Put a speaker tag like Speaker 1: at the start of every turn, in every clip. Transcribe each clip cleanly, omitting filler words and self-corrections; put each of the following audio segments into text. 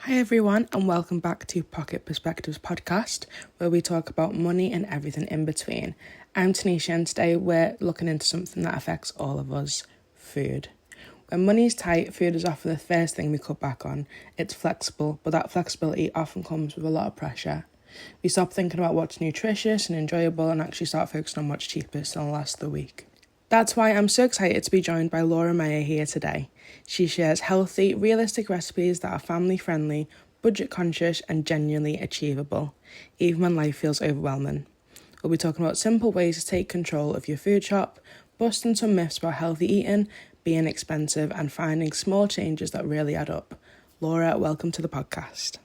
Speaker 1: Hi everyone, and welcome back to Pocket Perspectives podcast, where we talk about money and everything in between. I'm Tinisha, and today we're looking into something that affects all of us: food. When money's tight, food is often the first thing we cut back on. It's flexible, but that flexibility often comes with a lot of pressure. We stop thinking about what's nutritious and enjoyable and actually start focusing on what's cheapest and last the week. That's why I'm so excited to be joined by Meyer here today. She shares healthy, realistic recipes that are family friendly, budget conscious, and genuinely achievable, even when life feels overwhelming. We'll be talking about simple ways to take control of your food shop, busting some myths about healthy eating, being expensive, and finding small changes that really add up. Laura, welcome to the podcast.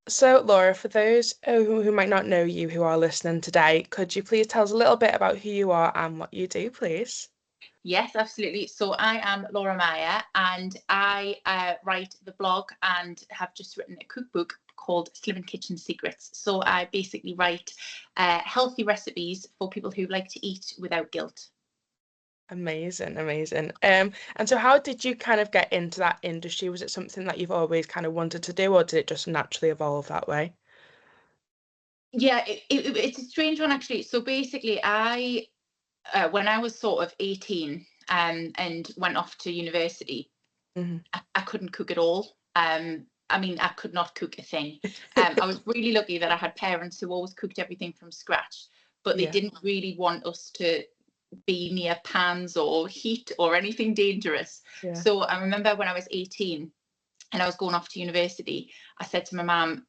Speaker 1: So, Laura, for those who might not know you who are listening today, could you please tell us a little bit about who you are and what you do, please?
Speaker 2: Yes, absolutely. So I am Laura Meyer, and I write the blog and have just written a cookbook called Slim Kitchen Secrets. So I basically write healthy recipes for people who like to eat without guilt.
Speaker 1: Amazing. And so how did you kind of get into that industry? Was it something that you've always kind of wanted to do, or did it just naturally evolve that way?
Speaker 2: Yeah, it's a strange one actually. So basically, when I was sort of 18 and went off to university,
Speaker 1: Mm-hmm.
Speaker 2: I couldn't cook at all. I mean, I could not cook a thing. I was really lucky that I had parents who always cooked everything from scratch, but they
Speaker 1: Yeah.
Speaker 2: didn't really want us to be near pans or heat or anything dangerous.
Speaker 1: Yeah.
Speaker 2: So I remember when I was 18 and I was going off to university, I said to my mum,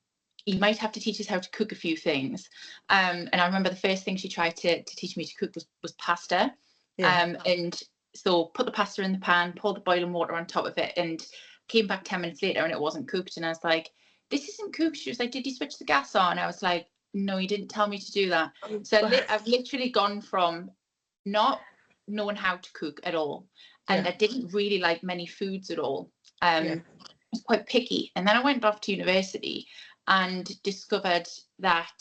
Speaker 2: you might have to teach us how to cook a few things. And I remember the first thing she tried to teach me to cook was pasta.
Speaker 1: Yeah.
Speaker 2: And so put the pasta in the pan, pour the boiling water on top of it, and came back 10 minutes later and it wasn't cooked. And I was like, this isn't cooked. She was like, did you switch the gas on? I was like, no, you didn't tell me to do that. So I've literally gone from not knowing how to cook at all. And
Speaker 1: Yeah.
Speaker 2: I didn't really like many foods at all.
Speaker 1: Yeah.
Speaker 2: I was quite picky. And then I went off to university and discovered that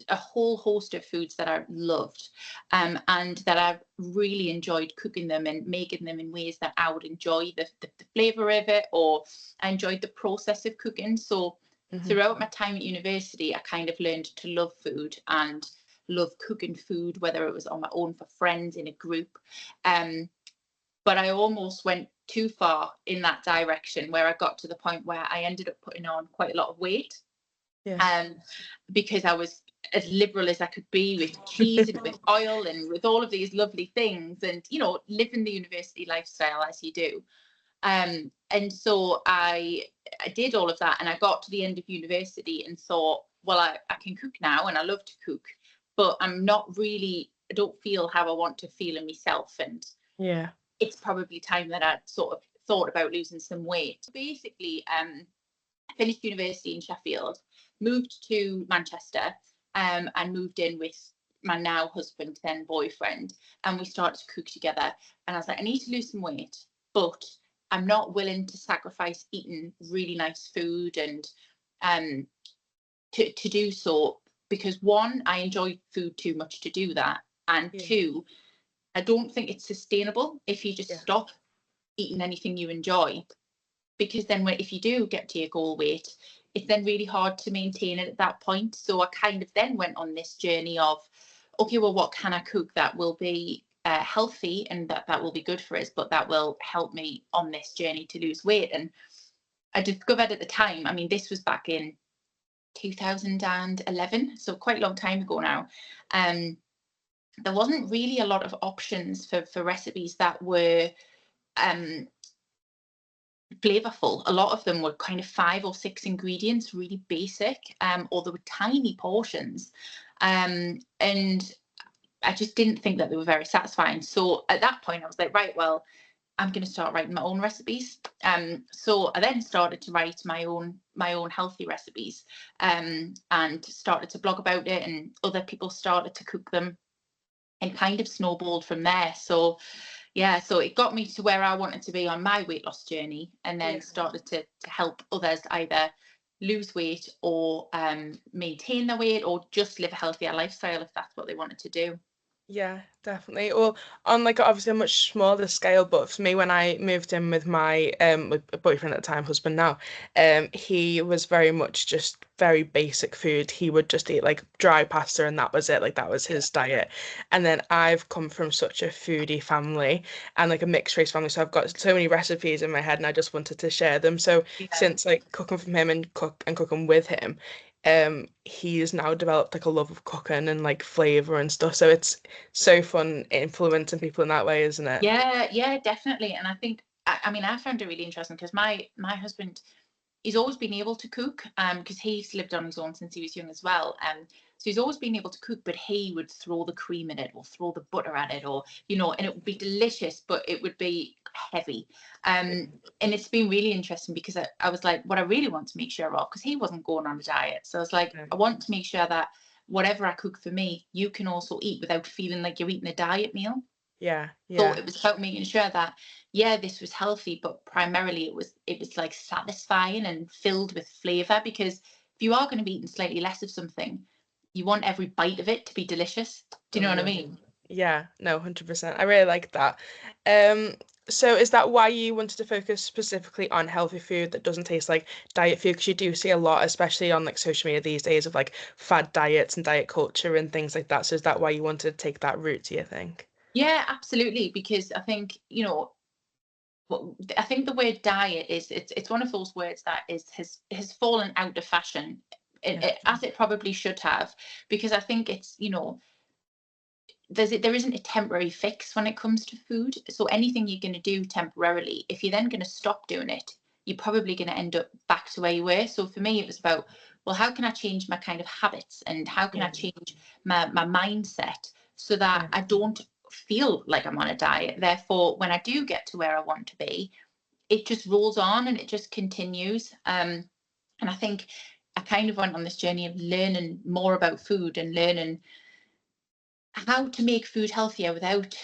Speaker 2: a whole host of foods that I loved, and that I really enjoyed cooking them and making them in ways that I would enjoy the flavour of it, or I enjoyed the process of cooking. So
Speaker 1: Mm-hmm.
Speaker 2: throughout my time at university, I kind of learned to love food and love cooking food, whether it was on my own, for friends, in a group. But I almost went too far in that direction, where I got to the point where I ended up putting on quite a lot of weight,
Speaker 1: Yeah.
Speaker 2: because I was as liberal as I could be with cheese and with oil and with all of these lovely things, and living the university lifestyle as you do. And so I did all of that, and I got to the end of university and thought, well, I can cook now, and I love to cook, but I don't feel how I want to feel in myself, and
Speaker 1: Yeah.
Speaker 2: it's probably time that I sort of thought about losing some weight. Basically, I finished university in Sheffield, moved to Manchester, and moved in with my now husband, then boyfriend, and we started to cook together. And I was like, I need to lose some weight, but I'm not willing to sacrifice eating really nice food and to do so, because one, I enjoy food too much to do that, and
Speaker 1: Yeah.
Speaker 2: two, I don't think it's sustainable if you just
Speaker 1: Yeah.
Speaker 2: stop eating anything you enjoy, because then if you do get to your goal weight, it's then really hard to maintain it at that point. So I kind of then went on this journey of, okay, well, what can I cook that will be healthy and that will be good for us, but that will help me on this journey to lose weight. And I discovered at the time, I mean, this was back in 2011, so quite a long time ago now. There wasn't really a lot of options for recipes that were flavorful. A lot of them were kind of 5 or 6 ingredients, really basic, or they were tiny portions. And I just didn't think that they were very satisfying. So at that point, I was like, right, well, I'm going to start writing my own recipes. So I then started to write my own healthy recipes, and started to blog about it, and other people started to cook them, and kind of snowballed from there. So yeah, so it got me to where I wanted to be on my weight loss journey, and then started to help others either lose weight or maintain their weight, or just live a healthier lifestyle if that's what they wanted to do.
Speaker 1: Yeah, definitely. Well, on like obviously a much smaller scale, but for me, when I moved in with my with a boyfriend at the time, husband now, he was very much just very basic food. He would just eat like dry pasta and that was it. Like that was his diet. And then I've come from such a foodie family and like a mixed race family, so I've got so many recipes in my head and I just wanted to share them. So
Speaker 2: Yeah.
Speaker 1: since like cooking from him and cooking with him, he's now developed like a love of cooking and like flavor and stuff. So it's so fun influencing people in that way, isn't it?
Speaker 2: Yeah, yeah, definitely. And I think, I mean, I found it really interesting because my husband, he's always been able to cook, because he's lived on his own since he was young as well. So he's always been able to cook, but he would throw the cream in it or throw the butter at it, or and it would be delicious, but it would be heavy. And it's been really interesting because I was like, what I really want to make sure of, because he wasn't going on a diet. So I was like,
Speaker 1: Yeah,
Speaker 2: I want to make sure that whatever I cook for me, you can also eat without feeling like you're eating a diet meal.
Speaker 1: yeah,
Speaker 2: So
Speaker 1: yeah,
Speaker 2: it was about making sure that, yeah, this was healthy, but primarily it was like satisfying and filled with flavor. Because if you are going to be eating slightly less of something, you want every bite of it to be delicious. Do you know what I mean?
Speaker 1: yeah. No, 100%. I really like that. Um, so is that why you wanted to focus specifically on healthy food that doesn't taste like diet food? Because you do see a lot, especially on like social media these days, of like fad diets and diet culture and things like that. So is that why you wanted to take that route, do you think?
Speaker 2: Yeah, absolutely. Because I think, I think the word diet it's one of those words that has fallen out of fashion,
Speaker 1: Yeah,
Speaker 2: as it probably should have. Because I think it's, there isn't a temporary fix when it comes to food. So anything you're going to do temporarily, if you're then going to stop doing it, you're probably going to end up back to where you were. So for me, it was about, well, how can I change my kind of habits, and how can I
Speaker 1: yeah,
Speaker 2: change my mindset so that
Speaker 1: yeah,
Speaker 2: I don't feel like I'm on a diet. Therefore, when I do get to where I want to be, it just rolls on and it just continues. And I think I kind of went on this journey of learning more about food and learning how to make food healthier without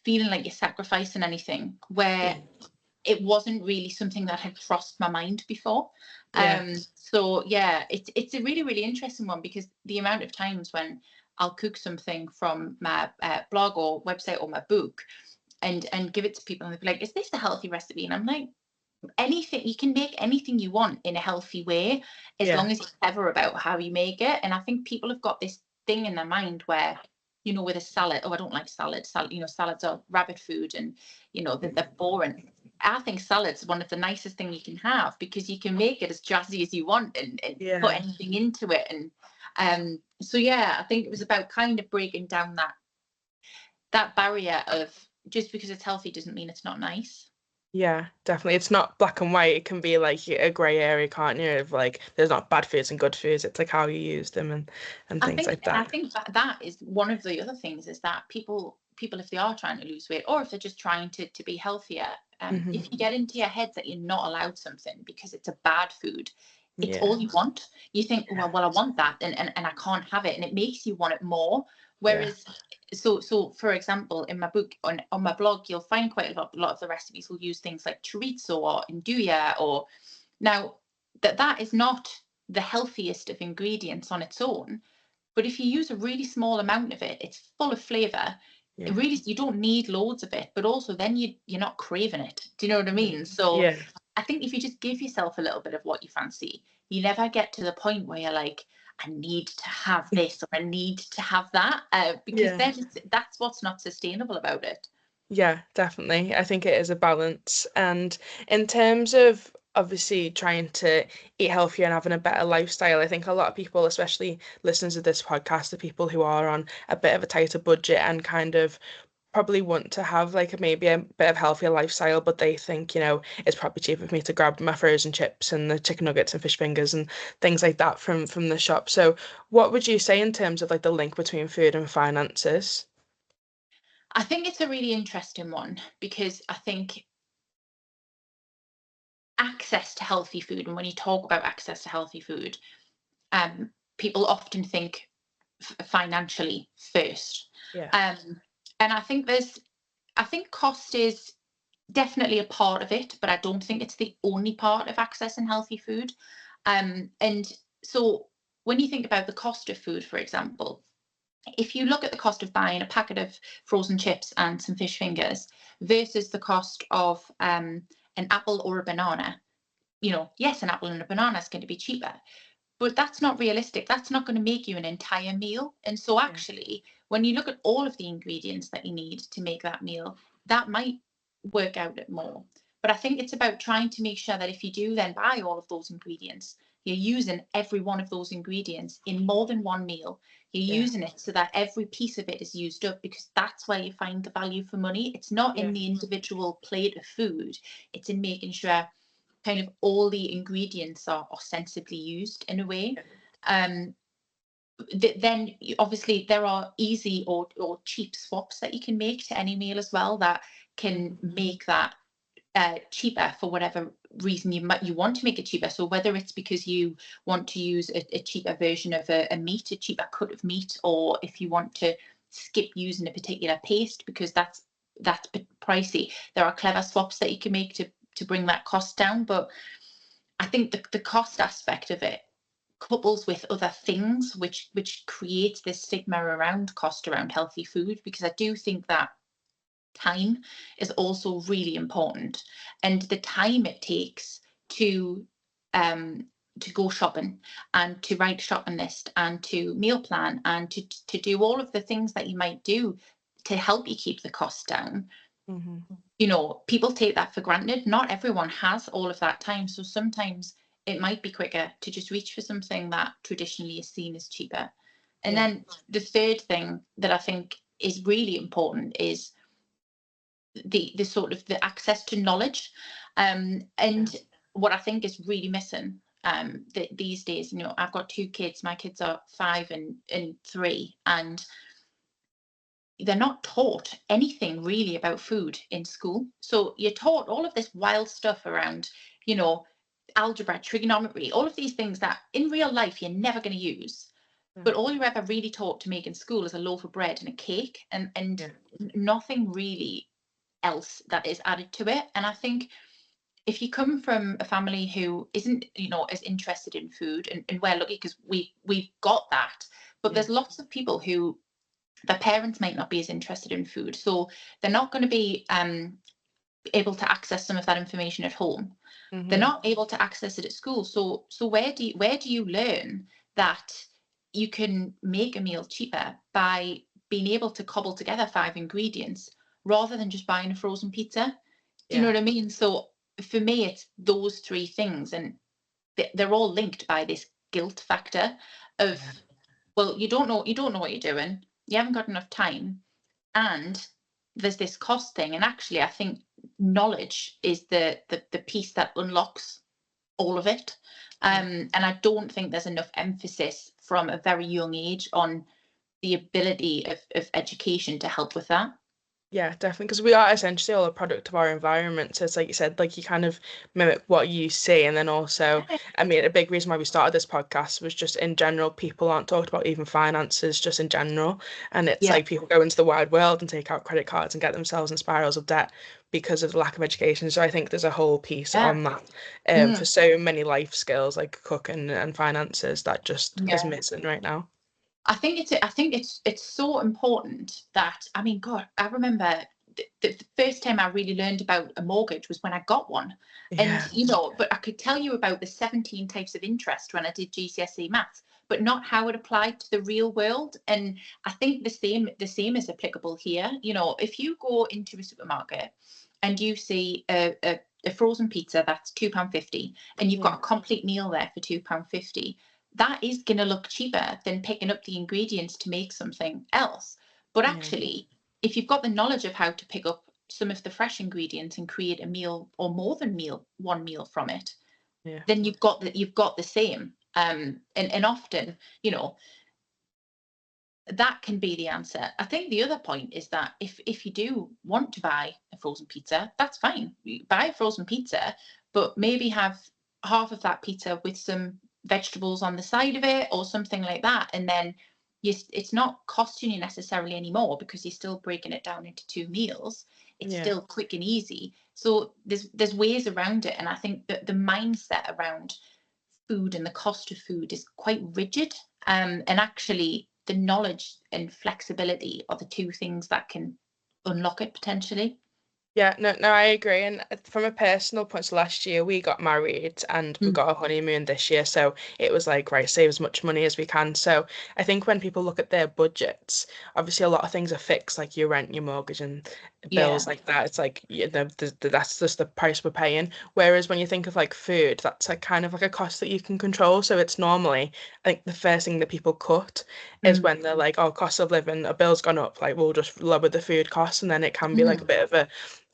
Speaker 2: feeling like you're sacrificing anything, where
Speaker 1: yeah,
Speaker 2: it wasn't really something that had crossed my mind before.
Speaker 1: yeah,
Speaker 2: So yeah, it's a really, really interesting one, because the amount of times when I'll cook something from my blog or website or my book, and give it to people, and they'll be like, is this a healthy recipe? And I'm like, anything, you can make anything you want in a healthy way, as
Speaker 1: yeah,
Speaker 2: long as you're clever about how you make it. And I think people have got this thing in their mind where, with a salad, oh, I don't like salad, salads are rabbit food, and they're boring. I think salad's one of the nicest thing you can have, because you can make it as jazzy as you want, and put
Speaker 1: yeah.
Speaker 2: anything into it. And so yeah, I think it was about kind of breaking down that barrier of, just because it's healthy doesn't mean it's not nice.
Speaker 1: Yeah, definitely. It's not black and white. It can be like a grey area, can't you? Of like, there's not bad foods and good foods. It's like how you use them and
Speaker 2: I
Speaker 1: things
Speaker 2: think
Speaker 1: like
Speaker 2: I
Speaker 1: that.
Speaker 2: think that is one of the other things, is that people, if they are trying to lose weight, or if they're just trying to be healthier,
Speaker 1: Hmm.
Speaker 2: if you get into your head that you're not allowed something because it's a bad food, it's
Speaker 1: Yeah,
Speaker 2: all you want. You think, well, I want that, and I can't have it, and it makes you want it more.
Speaker 1: yeah,
Speaker 2: Whereas, so for example, in my book, on my blog, you'll find quite a lot of the recipes will use things like chorizo or nduja, or now that is not the healthiest of ingredients on its own, but if you use a really small amount of it, it's full of flavor. It
Speaker 1: yeah,
Speaker 2: really, you don't need loads of it, but also then you're not craving it. Do you know what I
Speaker 1: yeah,
Speaker 2: mean? So
Speaker 1: yeah,
Speaker 2: I think if you just give yourself a little bit of what you fancy, you never get to the point where you're like, I need to have this or I need to have that, because
Speaker 1: yeah.
Speaker 2: then that's what's not sustainable about it.
Speaker 1: Yeah, definitely. I think it is a balance. And in terms of obviously trying to eat healthier and having a better lifestyle, I think a lot of people, especially listeners of this podcast, are people who are on a bit of a tighter budget and kind of probably want to have like maybe a bit of healthier lifestyle, but they think, it's probably cheaper for me to grab my frozen chips and the chicken nuggets and fish fingers and things like that from the shop. So what would you say in terms of like the link between food and finances?
Speaker 2: I think it's a really interesting one, because I think access to healthy food, and when you talk about access to healthy food, people often think financially first.
Speaker 1: Yeah.
Speaker 2: Um, and I think cost is definitely a part of it, but I don't think it's the only part of accessing healthy food. And so when you think about the cost of food, for example, if you look at the cost of buying a packet of frozen chips and some fish fingers versus the cost of an apple or a banana, yes, an apple and a banana is going to be cheaper, but that's not realistic. That's not going to make you an entire meal. And so
Speaker 1: Yeah.
Speaker 2: actually, when you look at all of the ingredients that you need to make that meal, that might work out at more. But I think it's about trying to make sure that if you do then buy all of those ingredients, you're using every one of those ingredients in more than one meal. You're
Speaker 1: Yeah.
Speaker 2: using it so that every piece of it is used up, because that's where you find the value for money. It's not
Speaker 1: Yeah.
Speaker 2: in the individual plate of food, it's in making sure kind of all the ingredients are sensibly used in a way. Um, then obviously there are easy or cheap swaps that you can make to any meal as well that can make that cheaper for whatever reason you want to make it cheaper. So whether it's because you want to use a cheaper version of a meat, a cheaper cut of meat, or if you want to skip using a particular paste because that's pricey, there are clever swaps that you can make to bring that cost down. But I think the cost aspect of it couples with other things which creates this stigma around cost around healthy food, because I do think that time is also really important, and the time it takes um to go shopping and to write a shopping list and to meal plan and to do all of the things that you might do to help you keep the cost down. People take that for granted. Not everyone has all of that time. So sometimes it might be quicker to just reach for something that traditionally is seen as cheaper. And
Speaker 1: Yeah.
Speaker 2: then the third thing that I think is really important is the sort of the access to knowledge. And what I think is really missing these days, I've got two kids. My kids are 5 and 3, and they're not taught anything really about food in school. So you're taught all of this wild stuff around, algebra, trigonometry, all of these things that in real life you're never going to use. But all you're ever really taught to make in school is a loaf of bread and a cake, and nothing really else that is added to it. And I think if you come from a family who isn't, as interested in food, and we're lucky because we've got that, but there's lots of people who their parents might not be as interested in food, so they're not going to be able to access some of that information at home. They're not able to access it at school. So where do you learn that you can make a meal cheaper by being able to cobble together 5 ingredients rather than just buying a frozen pizza? Do you know what I mean? So for me, it's those 3 things, and they're all linked by this guilt factor of, well, you don't know what you're doing, you haven't got enough time, and there's this cost thing. And actually I think knowledge is the piece that unlocks all of it. And I don't think there's enough emphasis from a very young age on the ability of education to help with that.
Speaker 1: Yeah, definitely, because we are essentially all a product of our environment. So it's like you said, like you kind of mimic what you see. And then also, I mean, a big reason why we started this podcast was just in general, people aren't talked about even finances, just in general. And it's
Speaker 2: Yeah.
Speaker 1: like people go into the wide world and take out credit cards and get themselves in spirals of debt because of the lack of education. So I think there's a whole piece
Speaker 2: Yeah.
Speaker 1: on that for so many life skills like cooking and finances that just is missing right now.
Speaker 2: I think it's so important that, I mean, God, I remember the first time I really learned about a mortgage was when I got one. And but I could tell you about the 17 types of interest when I did GCSE maths, but not how it applied to the real world. And I think the same is applicable here. If you go into a supermarket and you see a frozen pizza that's £2.50, and you've got a complete meal there for £2.50, that is going to look cheaper than picking up the ingredients to make something else. But actually, if you've got the knowledge of how to pick up some of the fresh ingredients and create a meal or more than one meal from it, then you've got the same. And often, that can be the answer. I think the other point is that if you do want to buy a frozen pizza, that's fine. You buy a frozen pizza, but maybe have half of that pizza with some vegetables on the side of it or something like that, and then it's not costing you necessarily anymore because you're still breaking it down into 2 meals. It's still quick and easy. So there's ways around it, and I think that the mindset around food and the cost of food is quite rigid. And actually, the knowledge and flexibility are the two things that can unlock it potentially.
Speaker 1: Yeah, no, I agree. And from a personal point, so last year we got married and we got a honeymoon this year. So it was like, right, save as much money as we can. So I think when people look at their budgets, obviously a lot of things are fixed, like your rent, your mortgage, and
Speaker 2: Yeah.
Speaker 1: bills like that. It's like, that's just the price we're paying. Whereas when you think of like food, that's like kind of like a cost that you can control. So it's normally, I think the first thing that people cut is when they're like, oh, cost of living, a bill's gone up, like we'll just lower the food costs. And then it can be like a bit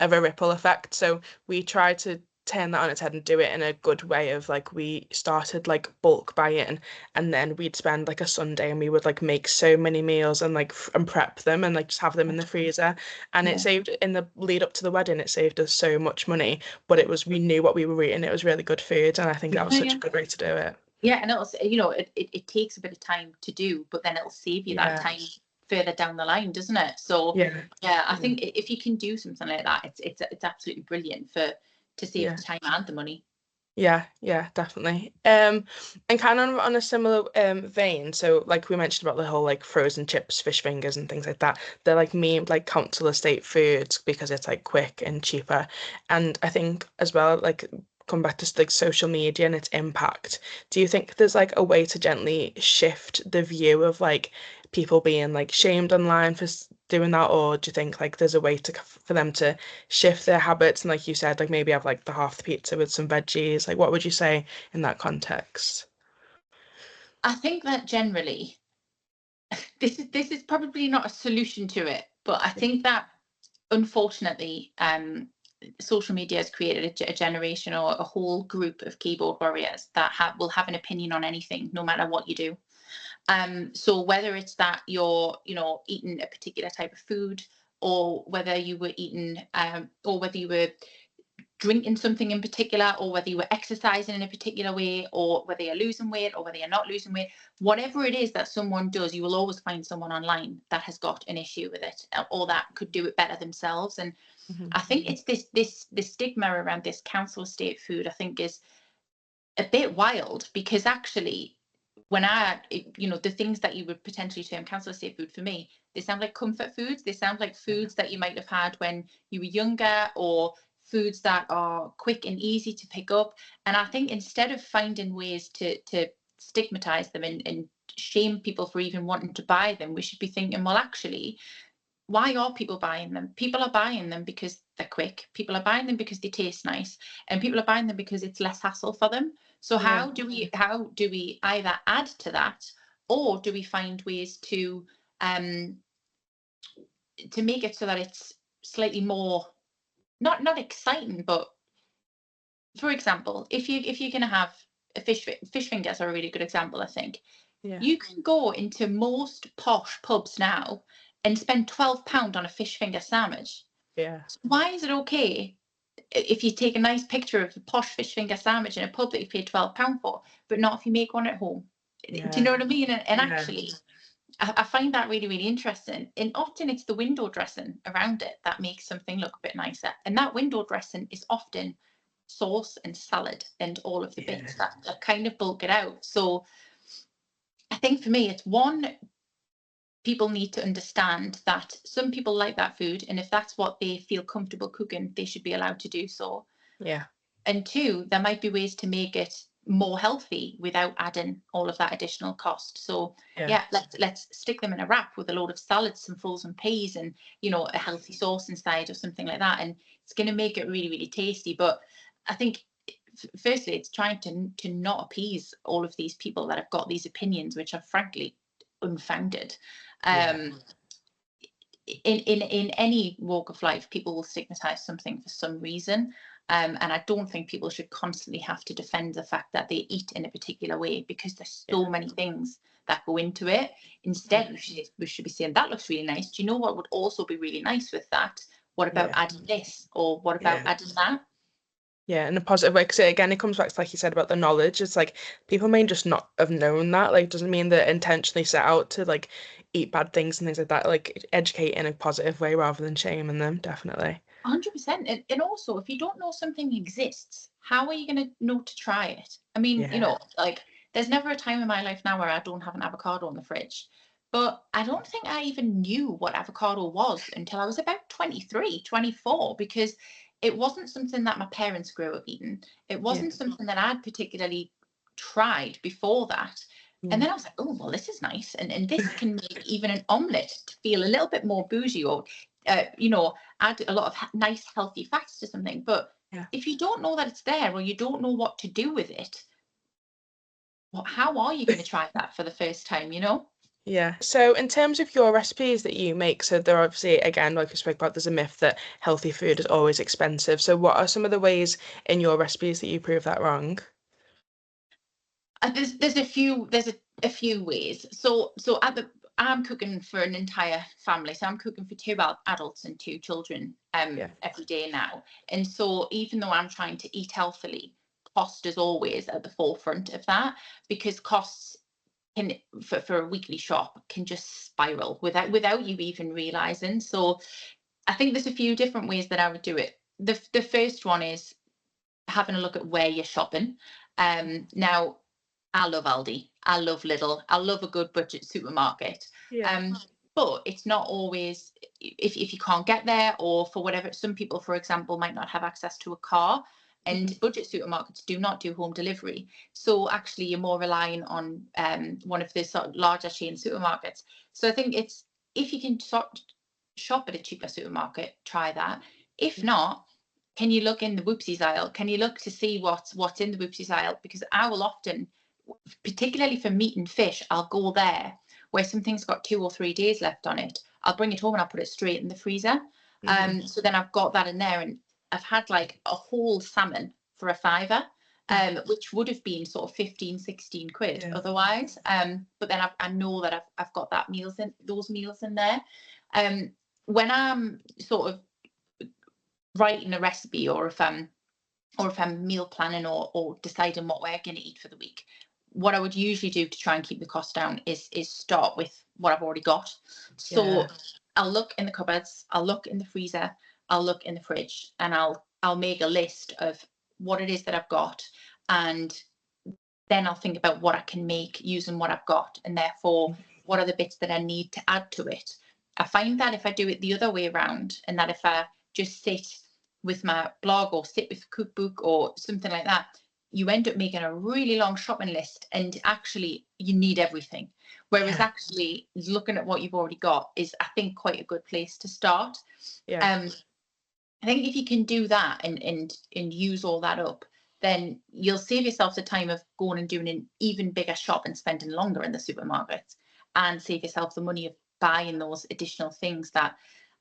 Speaker 1: of a ripple effect. So we try to turn that on its head and do it in a good way of like we started like bulk buying and then we'd spend like a Sunday and we would like make so many meals and like and prep them and like just have them in the freezer and it
Speaker 2: Yeah.
Speaker 1: saved in the lead up to the wedding it saved us so much money but it was we knew what we were eating, it was really good food and I think that was such a good way to do it.
Speaker 2: Yeah, and it'll, it takes a bit of time to do, but then it'll save you that
Speaker 1: Yeah,
Speaker 2: time further down the line, doesn't it? So
Speaker 1: yeah,
Speaker 2: yeah, I think if you can do something like that, it's absolutely brilliant to save
Speaker 1: yeah.
Speaker 2: the time and the money.
Speaker 1: Yeah, definitely. And kind of on a similar vein, so like we mentioned about the whole like frozen chips, fish fingers, and things like that. They're like memed like council estate foods because it's like quick and cheaper. And I think as well, like come back to like social media and its impact. Do you think there's like a way to gently shift the view of like people being like shamed online for doing that, or do you think like there's a way to for them to shift their habits and like you said like maybe have like the half the pizza with some veggies, like what would you say in that context?
Speaker 2: I think that generally, this is probably not a solution to it, but I think that unfortunately, social media has created a generation or a whole group of keyboard warriors that will have an opinion on anything, no matter what you do. So whether it's that you're, eating a particular type of food, or whether you were eating, or whether you were drinking something in particular, or whether you were exercising in a particular way, or whether you're losing weight, or whether you're not losing weight, whatever it is that someone does, you will always find someone online that has got an issue with it, or that could do it better themselves. And
Speaker 1: Hmm.
Speaker 2: I think it's this stigma around this council estate food, I think, is a bit wild, because actually when the things that you would potentially term council estate food, for me, they sound like comfort foods. They sound like
Speaker 1: Yeah.
Speaker 2: foods that you might have had when you were younger, or foods that are quick and easy to pick up. And I think instead of finding ways to stigmatize them and shame people for even wanting to buy them, we should be thinking, well, actually, why are people buying them? People are buying them because they're quick. People are buying them because they taste nice, and people are buying them because it's less hassle for them. So
Speaker 1: Yeah.
Speaker 2: how do we either add to that, or do we find ways um to make it so that it's slightly more, not exciting, but for example, if you're going to have a fish fingers are a really good example, I think.
Speaker 1: Yeah.
Speaker 2: You can go into most posh pubs now and spend £12 on a fish finger sandwich.
Speaker 1: Yeah.
Speaker 2: So why is it okay if you take a nice picture of a posh fish finger sandwich in a pub that you paid £12 for, but not if you make one at home? Do you
Speaker 1: Yeah.
Speaker 2: know what I mean? And
Speaker 1: Yeah.
Speaker 2: actually, I find that really, really interesting. And often it's the window dressing around it that makes something look a bit nicer. And that window dressing is often sauce and salad and all of the
Speaker 1: Yeah.
Speaker 2: bits that kind of bulk it out. So I think for me, it's one, people need to understand that some people like that food, and if that's what they feel comfortable cooking, they should be allowed to do so.
Speaker 1: Yeah.
Speaker 2: And two, there might be ways to make it more healthy without adding all of that additional cost. So
Speaker 1: Yeah.
Speaker 2: yeah, let's stick them in a wrap with a load of salads, some frozen peas, and a healthy sauce inside or something like that, and it's going to make it really, really tasty. But I think, firstly, it's trying to not appease all of these people that have got these opinions, which are frankly unfounded.
Speaker 1: Yeah.
Speaker 2: um in any walk of life, people will stigmatize something for some reason. And I don't think people should constantly have to defend the fact that they eat in a particular way, because there's
Speaker 1: Yeah.
Speaker 2: so many things that go into it. Instead, we should be saying, that looks really nice. Do you know what would also be really nice with that? What about
Speaker 1: Yeah.
Speaker 2: adding this? Or what about
Speaker 1: Yeah.
Speaker 2: adding that?
Speaker 1: Yeah, in a positive way. Because again, it comes back to like you said about the knowledge. It's like people may just not have known that. Like, doesn't mean they're intentionally set out to like eat bad things and things like that. Like, educate in a positive way rather than shaming them. Definitely.
Speaker 2: 100%. And also, if you don't know something exists, how are you going to know to try it? I mean,
Speaker 1: Yeah.
Speaker 2: like, there's never a time in my life now where I don't have an avocado in the fridge. But I don't think I even knew what avocado was until I was about 23, 24, because it wasn't something that my parents grew up eating. It
Speaker 1: Yeah.
Speaker 2: wasn't something that I'd particularly tried before that. And then I was like, oh, well, this is nice. And this can make even an omelette to feel a little bit more bougie, or, add a lot of nice, healthy fats to something. But
Speaker 1: Yeah.
Speaker 2: if you don't know that it's there, or you don't know what to do with it, well, how are you going to try that for the first time,
Speaker 1: Yeah. So in terms of your recipes that you make, so there are obviously, again, like we spoke about, there's a myth that healthy food is always expensive. So what are some of the ways in your recipes that you prove that wrong?
Speaker 2: There's a few ways. So I'm cooking for an entire family. So I'm cooking for two adults and two children
Speaker 1: Yeah.
Speaker 2: every day now. And so even though I'm trying to eat healthily, cost is always at the forefront of that, because costs can, for a weekly shop, can just spiral without you even realizing. So I think there's a few different ways that I would do it. The first one is having a look at where you're shopping. Now, I love Aldi, I love Lidl, I love a good budget supermarket.
Speaker 1: Yeah.
Speaker 2: Um, but it's not always, if you can't get there, or for whatever, some people, for example, might not have access to a car, and budget supermarkets do not do home delivery. So actually, you're more relying on one of the sort of larger chain supermarkets. So I think it's, if you can shop at a cheaper supermarket, try that. If not, can you look in the whoopsies aisle? Can you look to see what's in the whoopsies aisle? Because I will often, particularly for meat and fish, I'll go there where something's got 2 or 3 days left on it. I'll bring it home and I'll put it straight in the freezer. So then I've got that in there, and I've had like a whole salmon for a fiver, which would have been sort of 15, 16 quid
Speaker 1: Yeah.
Speaker 2: otherwise. But then I know that I've got those meals in there. When I'm sort of writing a recipe, or if I'm meal planning, or deciding what we're going to eat for the week, what I would usually do to try and keep the cost down is start with what I've already got. So
Speaker 1: Yeah.
Speaker 2: I'll look in the cupboards, I'll look in the freezer, I'll look in the fridge, and I'll make a list of what it is that I've got, and then I'll think about what I can make using what I've got, and therefore what are the bits that I need to add to it. I find that if I do it the other way around, and that if I just sit with my blog, or sit with cookbook or something like that, you end up making a really long shopping list, and actually you need everything. Whereas
Speaker 1: Yeah.
Speaker 2: actually looking at what you've already got is, I think, quite a good place to start.
Speaker 1: Yeah.
Speaker 2: Um, I think if you can do that, and use all that up, then you'll save yourself the time of going and doing an even bigger shop and spending longer in the supermarket, and save yourself the money of buying those additional things that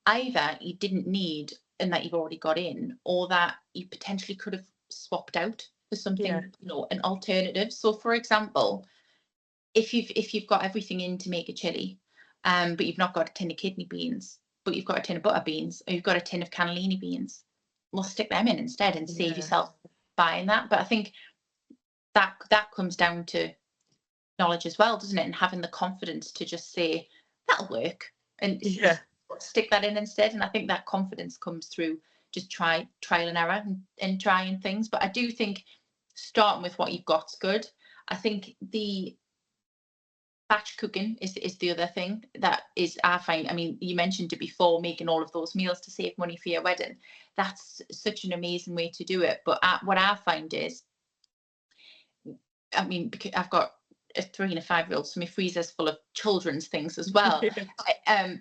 Speaker 2: either you didn't need and that you've already got in, or that you potentially could have swapped out for
Speaker 1: Yeah.
Speaker 2: something, an alternative. So for example, if you've got everything in to make a chili, but you've not got a tin of kidney beans, but you've got a tin of butter beans, or you've got a tin of cannellini beans, well, stick them in instead and save
Speaker 1: Yeah.
Speaker 2: yourself buying that. But I think that comes down to knowledge as well, doesn't it? And having the confidence to just say that'll work, and
Speaker 1: Yeah.
Speaker 2: stick that in instead. And I think that confidence comes through just trial and error, and trying things. But I do think starting with what you've got's good. I think the batch cooking is the other thing that is, I find, I mean, you mentioned it before, making all of those meals to save money for your wedding. That's such an amazing way to do it. But what I find is, I mean, because I've got a 3 and a 5-year-old, so my freezer's full of children's things as well.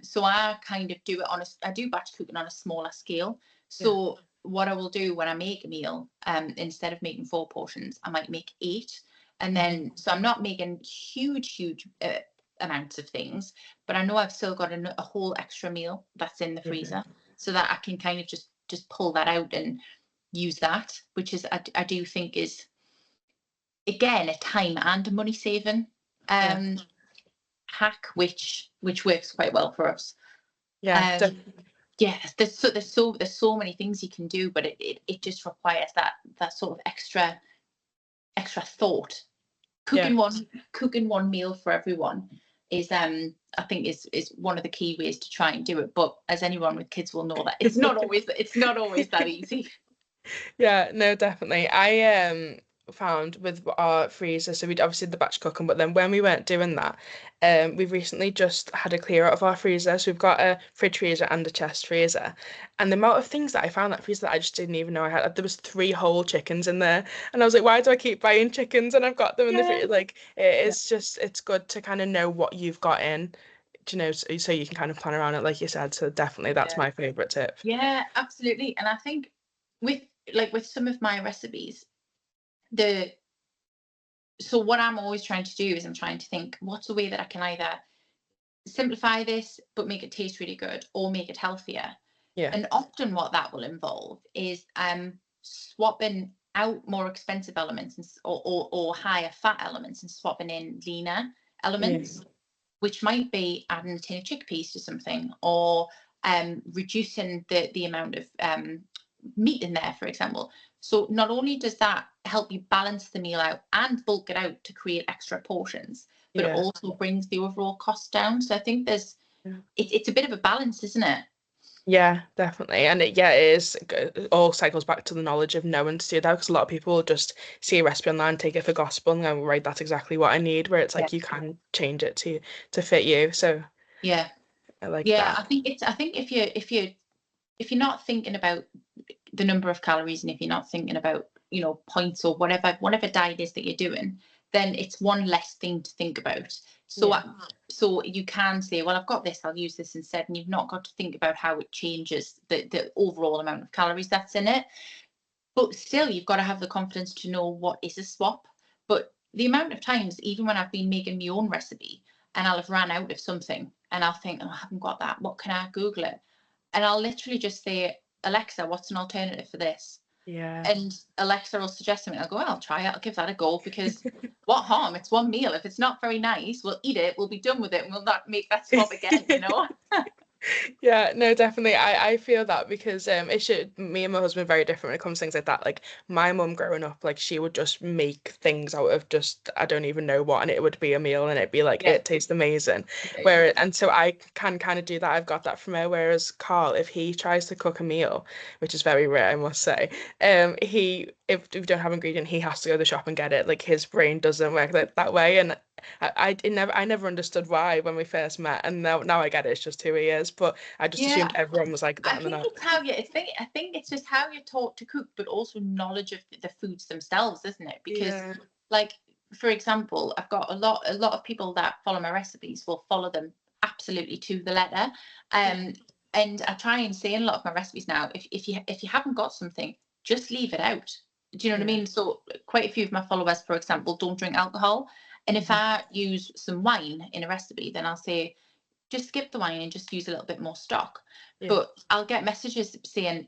Speaker 2: So I kind of do it I do batch cooking on a smaller scale.
Speaker 1: Yeah.
Speaker 2: So what I will do when I make a meal, instead of making 4 portions, I might make 8. And then, so I'm not making huge amounts of things, but I know I've still got a whole extra meal that's in the
Speaker 1: Yeah.
Speaker 2: freezer, so that I can kind of just pull that out and use that, which is, I do think is, again, a time and money saving
Speaker 1: Yeah.
Speaker 2: um hack, which works quite well for us.
Speaker 1: Yeah.
Speaker 2: um yeah, there's so many things you can do, but it just requires that sort of extra thought.
Speaker 1: Yeah.
Speaker 2: Cooking one meal for everyone is, I think, is one of the key ways to try and do it. But as anyone with kids will know, that it's not always that easy.
Speaker 1: Yeah, no, definitely. found with our freezer, so we obviously did the batch cooking, but then when we weren't doing that, we've recently just had a clear out of our freezer. So we've got a fridge freezer and a chest freezer, and the amount of things that I found that freezer that I just didn't even know I had. There was three whole chickens in there, and I was like, why do I keep buying chickens and I've got them in the
Speaker 2: Yeah.
Speaker 1: freezer? Like it is just, it's good to kind of know what you've got in, so you can kind of plan around it, like you said. So definitely that's
Speaker 2: Yeah.
Speaker 1: my favorite tip.
Speaker 2: Yeah, absolutely. And I think with with some of my recipes, the so what I'm always trying to do is I'm trying to think what's the way that I can either simplify this but make it taste really good or make it healthier.
Speaker 1: Yeah.
Speaker 2: And often what that will involve is swapping out more expensive elements and, or higher fat elements and swapping in leaner
Speaker 1: Yeah.
Speaker 2: elements, which might be adding a tin of chickpeas to something, or reducing the amount of meat in there, for example. So not only does that help you balance the meal out and bulk it out to create extra portions, but it
Speaker 1: Yeah.
Speaker 2: also brings the overall cost down. So I think
Speaker 1: Yeah.
Speaker 2: it's a bit of a balance, isn't it?
Speaker 1: Yeah, definitely. And it is, it all cycles back to the knowledge of knowing to do that, because a lot of people will just see a recipe online, take it for gospel, and go, right, that's exactly what I need, where it's
Speaker 2: Yeah.
Speaker 1: like you can change it to fit you. So
Speaker 2: Yeah.
Speaker 1: I like
Speaker 2: Yeah,
Speaker 1: that.
Speaker 2: I think if you're not thinking about the number of calories, and if you're not thinking about, points or whatever diet is that you're doing, then it's one less thing to think about. So
Speaker 1: Yeah.
Speaker 2: so you can say, well, I've got this, I'll use this instead, and you've not got to think about how it changes the overall amount of calories that's in it. But still, you've got to have the confidence to know what is a swap. But the amount of times, even when I've been making my own recipe and I'll have ran out of something and I'll think, oh, I haven't got that, what can I Google it? And I'll literally just say, Alexa, what's an alternative for this?
Speaker 1: Yeah.
Speaker 2: And Alexa will suggest something. I'll go, well, I'll try it. I'll give that a go, because what harm? It's one meal. If it's not very nice, we'll eat it. We'll be done with it, and we'll not make that swap again.
Speaker 1: Yeah, no, definitely. I feel that because it should, me and my husband are very different when it comes to things like that. Like my mum growing up, like she would just make things out of just I don't even know what, and it would be a meal and it'd be like
Speaker 2: Yeah.
Speaker 1: it tastes amazing.
Speaker 2: Yeah.
Speaker 1: And so I can kind of do that. I've got that from her. Whereas Carl, if he tries to cook a meal, which is very rare, I must say, he if we don't have ingredient, he has to go to the shop and get it. Like his brain doesn't work that way, and I never understood why when we first met, and now I get it. It's just who he is. But I just
Speaker 2: Yeah.
Speaker 1: assumed everyone was like that,
Speaker 2: I
Speaker 1: and then
Speaker 2: think it's how you. I think it's just how you're taught to cook, but also knowledge of the foods themselves, isn't it? Because,
Speaker 1: yeah,
Speaker 2: like, for example, I've got a lot of people that follow my recipes will follow them absolutely to the letter.
Speaker 1: yeah,
Speaker 2: Um, and I try and say in a lot of my recipes now, if you haven't got something, just leave it out. Do you know what I
Speaker 1: yeah,
Speaker 2: mean? So quite a few of my followers, for example, don't drink alcohol, and if
Speaker 1: mhm,
Speaker 2: I use some wine in a recipe, then I'll say just skip the wine and just use a little bit more stock.
Speaker 1: yeah,
Speaker 2: But I'll get messages saying,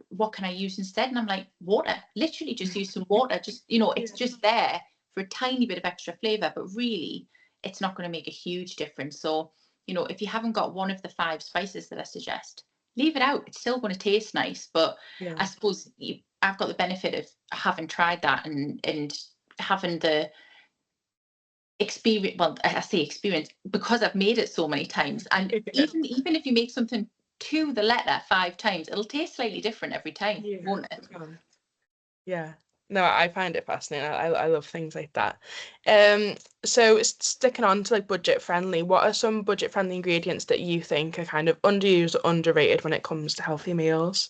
Speaker 2: what can I use instead? And I'm like, water. Literally just use some water. Just, it's
Speaker 1: yeah,
Speaker 2: just there for a tiny bit of extra flavor, but really it's not going to make a huge difference. So, if you haven't got one of the 5 spices that I suggest, leave it out. It's still going to taste nice. But
Speaker 1: yeah,
Speaker 2: I suppose I've got the benefit of having tried that, and having the experience. Well, I say experience because I've made it so many times, and
Speaker 1: yeah,
Speaker 2: even if you make something to the letter 5 times, it'll taste slightly different every time,
Speaker 1: yeah.
Speaker 2: won't it?
Speaker 1: God, yeah. No, I find it fascinating. I love things like that. So sticking on to like budget friendly, what are some budget friendly ingredients that you think are kind of underused or underrated when it comes to healthy meals?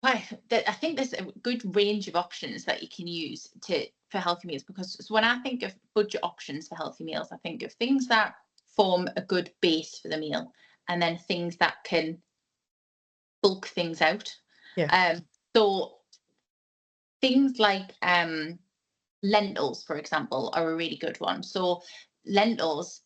Speaker 2: Well, I think there's a good range of options that you can use for healthy meals, because so when I think of budget options for healthy meals, I think of things that form a good base for the meal, and then things that can bulk things out.
Speaker 1: Yeah.
Speaker 2: So things like lentils, for example, are a really good one. So lentils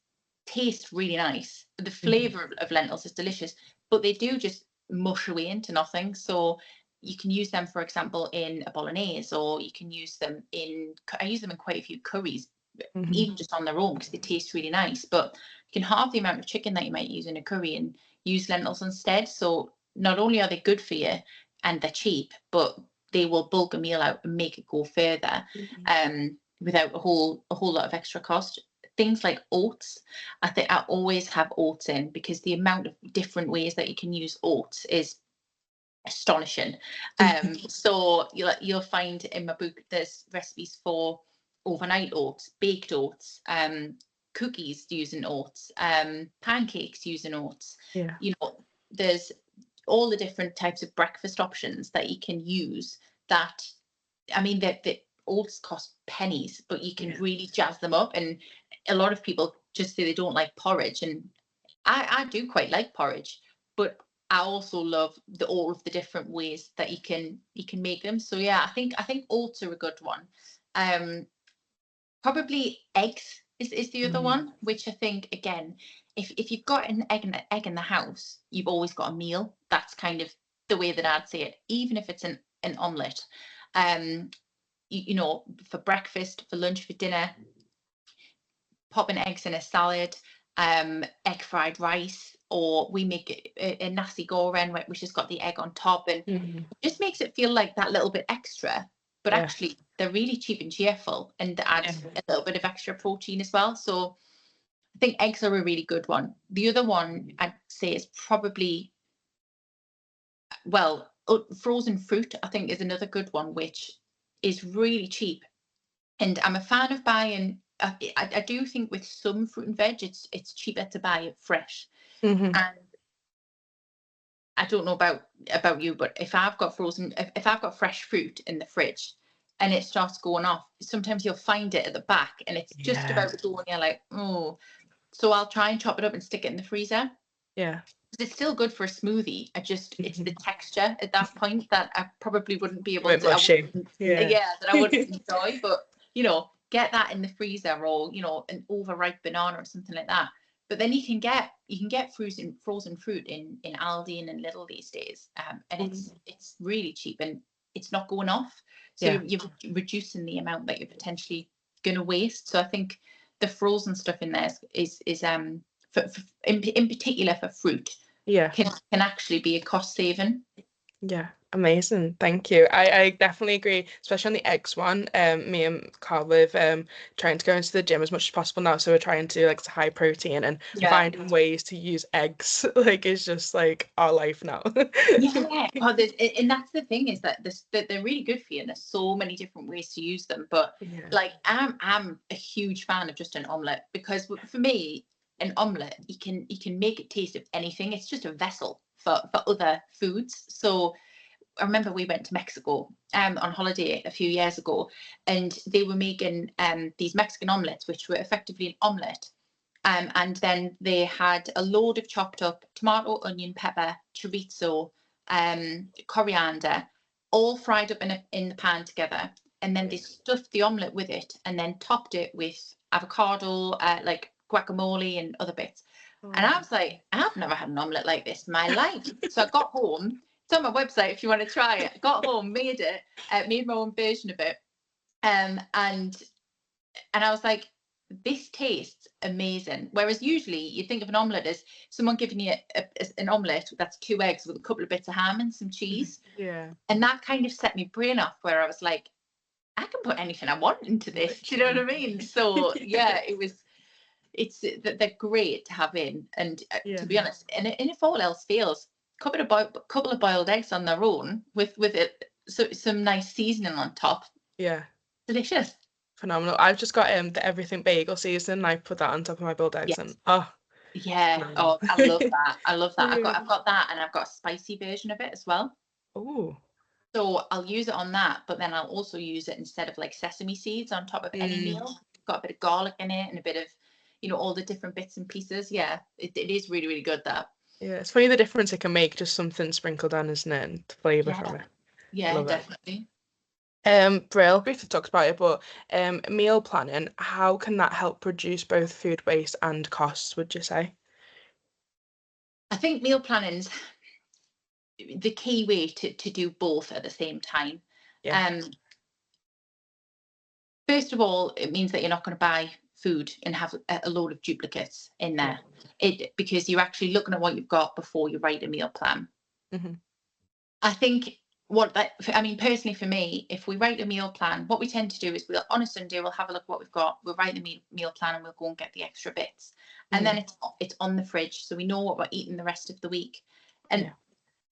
Speaker 2: taste really nice. The
Speaker 1: Mhm.
Speaker 2: flavor of lentils is delicious, but they do just mush away into nothing. So you can use them, for example, in a bolognese, or you can use them I use them in quite a few curries,
Speaker 1: Mhm.
Speaker 2: even just on their own, because they taste really nice. But you can halve the amount of chicken that you might use in a curry and use lentils instead. So not only are they good for you and they're cheap, but they will bulk a meal out and make it go further,
Speaker 1: Mhm.
Speaker 2: without a whole lot of extra cost. Things like oats, I think I always have oats in, because the amount of different ways that you can use oats is astonishing. So you'll find in my book there's recipes for overnight oats, baked oats, cookies using oats, pancakes using oats.
Speaker 1: Yeah.
Speaker 2: There's all the different types of breakfast options that you can use that, I mean, the oats cost pennies, but you can really jazz them up. And a lot of people just say they don't like porridge, and I do quite like porridge, but I also love all of the different ways that you can make them. So yeah, I think oats are a good one. Probably eggs is the other one, which I think, again, if you've got an egg in the house, you've always got a meal. That's kind of the way that I'd say it, even if it's an omelette. For breakfast, for lunch, for dinner, popping eggs in a salad, egg fried rice, or we make a nasi goreng, which has got the egg on top, and it just makes it feel like that little bit extra. But actually, they're really cheap and cheerful, and add a little bit of extra protein as well. So I think eggs are a really good one. The other one I'd say is probably, well, frozen fruit, I think, is another good one, which is really cheap. And I'm a fan of buying. I do think with some fruit and veg, it's cheaper to buy it fresh. And I don't know about you, but if I've got fresh fruit in the fridge, and it starts going off, sometimes you'll find it at the back, and it's just about to go, and you're like, oh. So I'll try and chop it up and stick it in the freezer.
Speaker 1: Yeah.
Speaker 2: It's still good for a smoothie. It's the texture at that point that I probably wouldn't be able to. That I wouldn't enjoy. But get that in the freezer, or an overripe banana or something like that. But then you can get frozen fruit in Aldi and in Lidl these days, and it's really cheap, and it's not going off. So you're reducing the amount that you're potentially going to waste. So I think the frozen stuff in there is in particular for fruit, can actually be a cost saving.
Speaker 1: Yeah, amazing. Thank you. I definitely agree, especially on the eggs one. Me and Carl live trying to go into the gym as much as possible now, so we're trying to like high protein, and finding ways to use eggs like is just like our life now.
Speaker 2: And that's the thing, is that they're really good for you, and there's so many different ways to use them. But like I'm a huge fan of just an omelette, because for me, an omelette, you can make it taste of anything. It's just a vessel for other foods. So I remember we went to Mexico on holiday a few years ago, and they were making these Mexican omelettes, which were effectively an omelette. And then they had a load of chopped up tomato, onion, pepper, chorizo, coriander, all fried up in the pan together. And then they stuffed the omelette with it, and then topped it with avocado, like guacamole and other bits. And I was like, I've never had an omelette like this in my life. So I got home. It's on my website if you want to try it. I got home, made my own version of it. And I was like, this tastes amazing. Whereas usually you think of an omelette as someone giving you an omelette that's 2 eggs with a couple of bits of ham and some cheese. And that kind of set my brain off, where I was like, I can put anything I want into this. Do you know what I mean? So they're great to have in. And to be honest, and if all else fails, couple of boiled eggs on their own with it, so some nice seasoning on top. Delicious.
Speaker 1: Phenomenal. I've just got the everything bagel season, and I put that on top of my boiled eggs, and
Speaker 2: I love that. I've got that, and I've got a spicy version of it as well. So I'll use it on that, but then I'll also use it instead of like sesame seeds on top of any meal. Got a bit of garlic in it, and a bit of all the different bits and pieces. It is really, really good, that.
Speaker 1: It's funny the difference it can make, just something sprinkled on, isn't it, and the flavour from it.
Speaker 2: Love definitely.
Speaker 1: Brill, briefly talked about it, but meal planning, how can that help reduce both food waste and costs, would you say?
Speaker 2: I think meal planning's the key way to do both at the same time. First of all, it means that you're not going to buy food and have a load of duplicates in there, because you're actually looking at what you've got before you write a meal plan. I think personally for me, if we write a meal plan, what we tend to do is on a Sunday we'll have a look at what we've got, we'll write the meal plan, and we'll go and get the extra bits, and then it's on the fridge, so we know what we're eating the rest of the week. And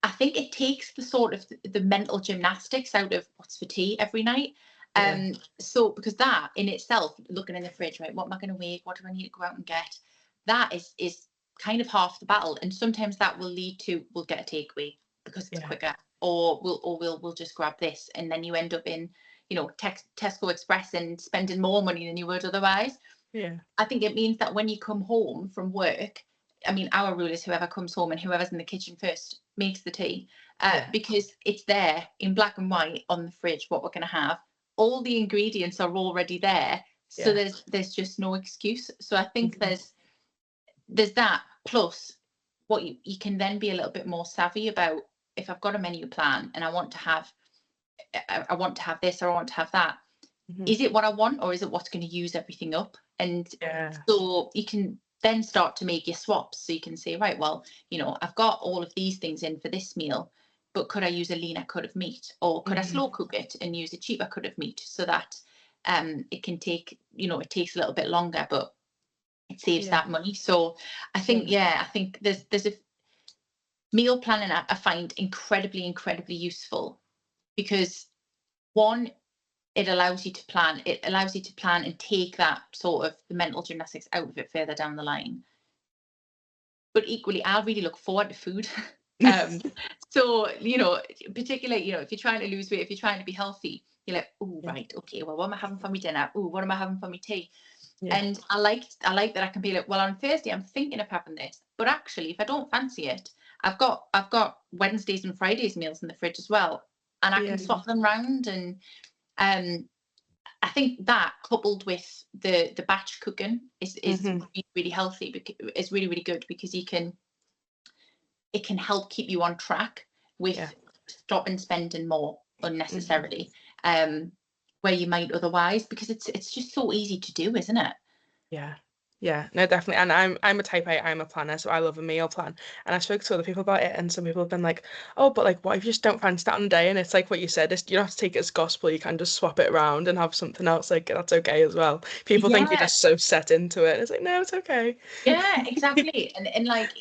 Speaker 2: I think it takes the sort of the mental gymnastics out of what's for tea every night.
Speaker 1: Yeah.
Speaker 2: So because that in itself, looking in the fridge, right, what am I going to make? What do I need to go out and get? That is kind of half the battle. And sometimes that will lead to, we'll get a takeaway because it's
Speaker 1: Yeah.
Speaker 2: quicker, or we'll just grab this, and then you end up in, you know, Tesco Express and spending more money than you would otherwise.
Speaker 1: Yeah.
Speaker 2: I think it means that when you come home from work, I mean, our rule is whoever comes home and whoever's in the kitchen first makes the tea,
Speaker 1: Yeah.
Speaker 2: because it's there in black and white on the fridge what we're going to have. All the ingredients are already there, so
Speaker 1: Yeah.
Speaker 2: there's just no excuse. So I think
Speaker 1: Mhm.
Speaker 2: there's that, plus what you can then be a little bit more savvy about. If I've got a menu plan and I want to have this, or I want to have that,
Speaker 1: Mhm.
Speaker 2: is it what I want, or is it what's going to use everything up? And
Speaker 1: Yeah.
Speaker 2: so you can then start to make your swaps. So you can say, right, well, you know, I've got all of these things in for this meal, but could I use a leaner cut of meat, or could I
Speaker 1: Mhm.
Speaker 2: slow cook it and use a cheaper cut of meat, so that it can take, you know, it takes a little bit longer, but it saves
Speaker 1: Yeah.
Speaker 2: that money. So I think,
Speaker 1: Yeah.
Speaker 2: I think there's a meal planning I find incredibly useful, because one, it allows you to plan. It allows you to plan and take that sort of the mental gymnastics out of it further down the line. But equally, I really look forward to food. um, so, you know, particularly, you know, if you're trying to lose weight, if you're trying to be healthy, you're like, oh,
Speaker 1: Yeah.
Speaker 2: right, okay, well, what am I having for my dinner? Oh, what am I having for my tea?
Speaker 1: Yeah.
Speaker 2: And I like that I can be like, well, on Thursday I'm thinking of having this, but actually, if I don't fancy it, I've got Wednesdays and Fridays meals in the fridge as well, and I
Speaker 1: Yeah.
Speaker 2: can swap them round. And um, I think that, coupled with the batch cooking, is
Speaker 1: Mhm.
Speaker 2: really healthy, because is really good, because it can help keep you on track
Speaker 1: Yeah.
Speaker 2: with stopping spending more
Speaker 1: Mhm.
Speaker 2: unnecessarily, um, where you might otherwise, because it's just so easy to do, isn't it?
Speaker 1: Yeah. Yeah, no, definitely. And I'm a type A, I'm a planner, so I love a meal plan. And I spoke to other people about it, and some people have been like, oh, but like what if you just don't fancy that on a day? And it's like what you said, you don't have to take it as gospel, you can just swap it around and have something else, like that's okay as well. People think you're
Speaker 2: Yeah,
Speaker 1: just so set into it. It's like, no, it's okay.
Speaker 2: yeah, exactly. And like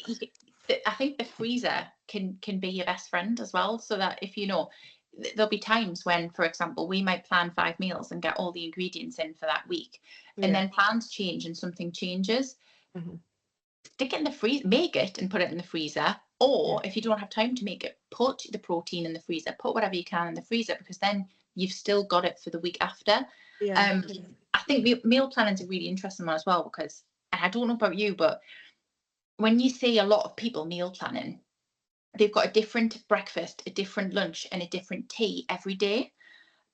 Speaker 2: I think the freezer can be your best friend as well, so that if you know, there'll be times when, for example, we might plan 5 meals and get all the ingredients in for that week, and
Speaker 1: Yeah.
Speaker 2: then plans change and something changes.
Speaker 1: Mhm.
Speaker 2: Stick it in the freezer, make it and put it in the freezer.
Speaker 1: Yeah.
Speaker 2: Or if you don't have time to make it, put the protein in the freezer, put whatever you can in the freezer, because then you've still got it for the week after.
Speaker 1: Yeah.
Speaker 2: Um, I think meal planning is a really interesting one as well, because, and I don't know about you, but when you see a lot of people meal planning, they've got a different breakfast, a different lunch, and a different tea every day.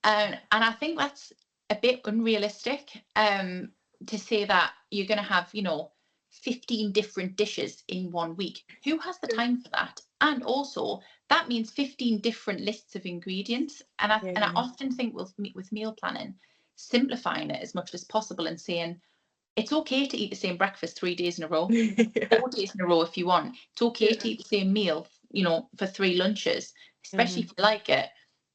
Speaker 2: And I think that's a bit unrealistic, to say that you're going to have, you know, 15 different dishes in one week. Who has the
Speaker 1: Yeah.
Speaker 2: time for that? And also, that means 15 different lists of ingredients. And I
Speaker 1: Yeah.
Speaker 2: often think with meal planning, simplifying it as much as possible and saying it's okay to eat the same breakfast 3 days in a row,
Speaker 1: Yeah.
Speaker 2: 4 days in a row if you want. It's okay
Speaker 1: Yeah.
Speaker 2: to eat the same meal, you know, for 3 lunches, especially
Speaker 1: Mhm.
Speaker 2: if you like it,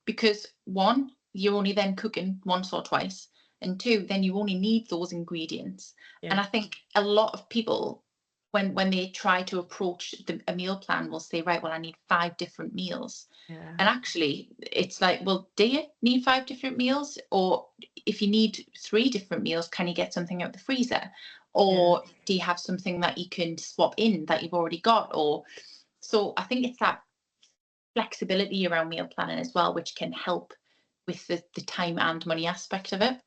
Speaker 2: because one, you're only then cooking once or twice, and two, then you only need those ingredients. And
Speaker 1: Yeah.
Speaker 2: I think a lot of people, when they try to approach a meal plan, will say, right, well, I need 5 different meals.
Speaker 1: Yeah.
Speaker 2: And actually, it's like, well, do you need 5 different meals? Or if you need 3 different meals, can you get something out the freezer?
Speaker 1: Yeah.
Speaker 2: Or do you have something that you can swap in that you've already got? Or so I think it's that flexibility around meal planning as well, which can help with the time and money aspect of it.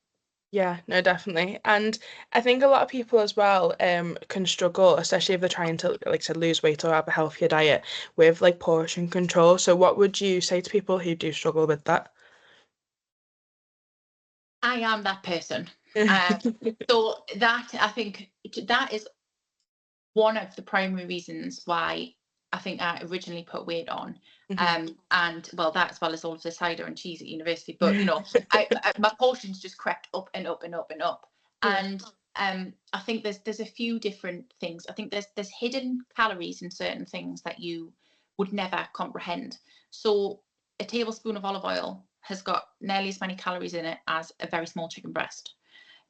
Speaker 1: Yeah, no, definitely. And I think a lot of people as well can struggle, especially if they're trying to, like I said, lose weight or have a healthier diet with like portion control. So what would you say to people who do struggle with that?
Speaker 2: I am that person. Um, so that, I think that is one of the primary reasons why I think I originally put weight on.
Speaker 1: Mhm.
Speaker 2: And well, that as well as all of the cider and cheese at university. But you know, my portions just crept up and up and up and up.
Speaker 1: Yeah.
Speaker 2: And I think there's a few different things. I think there's hidden calories in certain things that you would never comprehend. So a tablespoon of olive oil has got nearly as many calories in it as a very small chicken breast.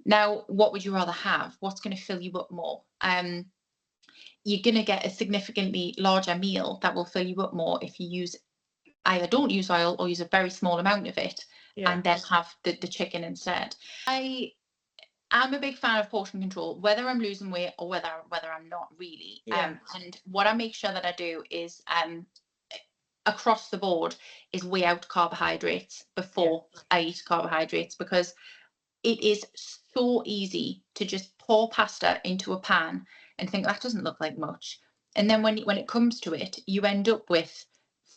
Speaker 2: Now, what would you rather have? What's going to fill you up more? you're going to get a significantly larger meal that will fill you up more if you either don't use oil or use a very small amount of it, and then have the chicken instead. I'm a big fan of portion control, whether I'm losing weight or whether I'm not really. And what I make sure that I do is across the board is weigh out carbohydrates before I eat carbohydrates, because it is so easy to just pour pasta into a pan and think that doesn't look like much. And then when it comes to it, you end up with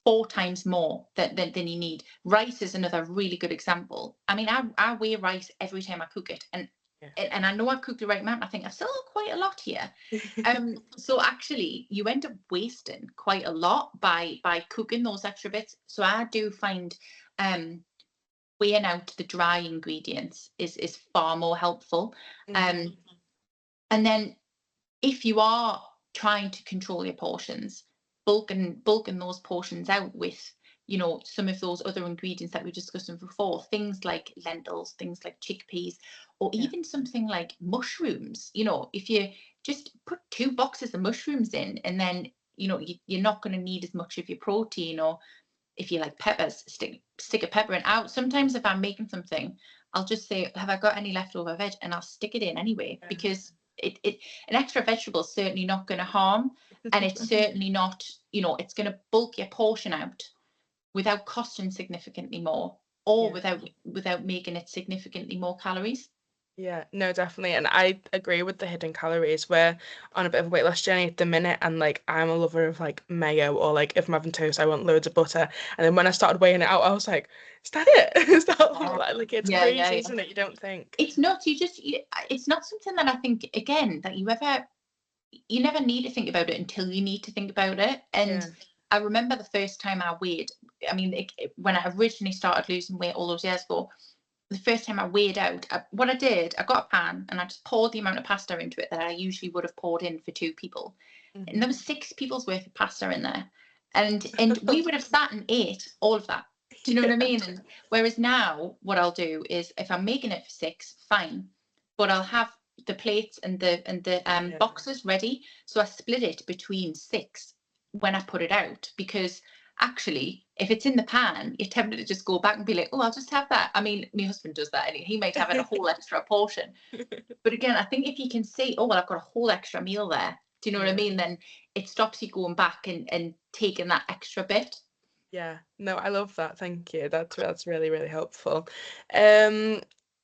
Speaker 2: 4 times more than you need. Rice is another really good example. I mean, I weigh rice every time I cook it, and I know I've cooked the right amount. I think I still got quite a lot here. So actually, you end up wasting quite a lot by cooking those extra bits. So I do find weighing out the dry ingredients is far more helpful. And then if you are trying to control your portions, bulking those portions out with, some of those other ingredients that we discussed before, things like lentils, things like chickpeas, or even something like mushrooms. If you just put 2 boxes of mushrooms in, and then you're not going to need as much of your protein. Or if you like peppers, stick a pepper in. Out sometimes if I'm making something, I'll just say, have I got any leftover veg, and I'll stick it in anyway, because an extra vegetable is certainly not going to harm, and it's certainly not, it's going to bulk your portion out without costing significantly more, or without making it significantly more calories.
Speaker 1: Yeah, no, definitely. And I agree with the hidden calories. We're on a bit of a weight loss journey at the minute, and like I'm a lover of like mayo, or like if I'm having toast, I want loads of butter. And then when I started weighing it out, I was like, is that it? Is that all that? Like, it's crazy, isn't it? You don't think.
Speaker 2: It's not, it's not something that I think, again, that you never need to think about it until you need to think about it. And I remember the first time I weighed, I mean, when I originally started losing weight all those years ago, the first time I weighed out, what I did, I got a pan and I just poured the amount of pasta into it that I usually would have poured in for 2 people. And there was 6 people's worth of pasta in there. And we would have sat and ate all of that. Do you know what I mean? And whereas now, what I'll do is, if I'm making it for 6, fine, but I'll have the plates and the boxes ready. So I split it between 6 when I put it out, because actually, if it's in the pan, you're tempted to just go back and be like, oh, I'll just have that. I mean, my husband does that, and he might have it a whole extra portion. But again, I think if you can see, oh, well, I've got a whole extra meal there, do you know what I mean? Then it stops you going back and taking that extra bit.
Speaker 1: Yeah, no, I love that. Thank you. That's really, really helpful.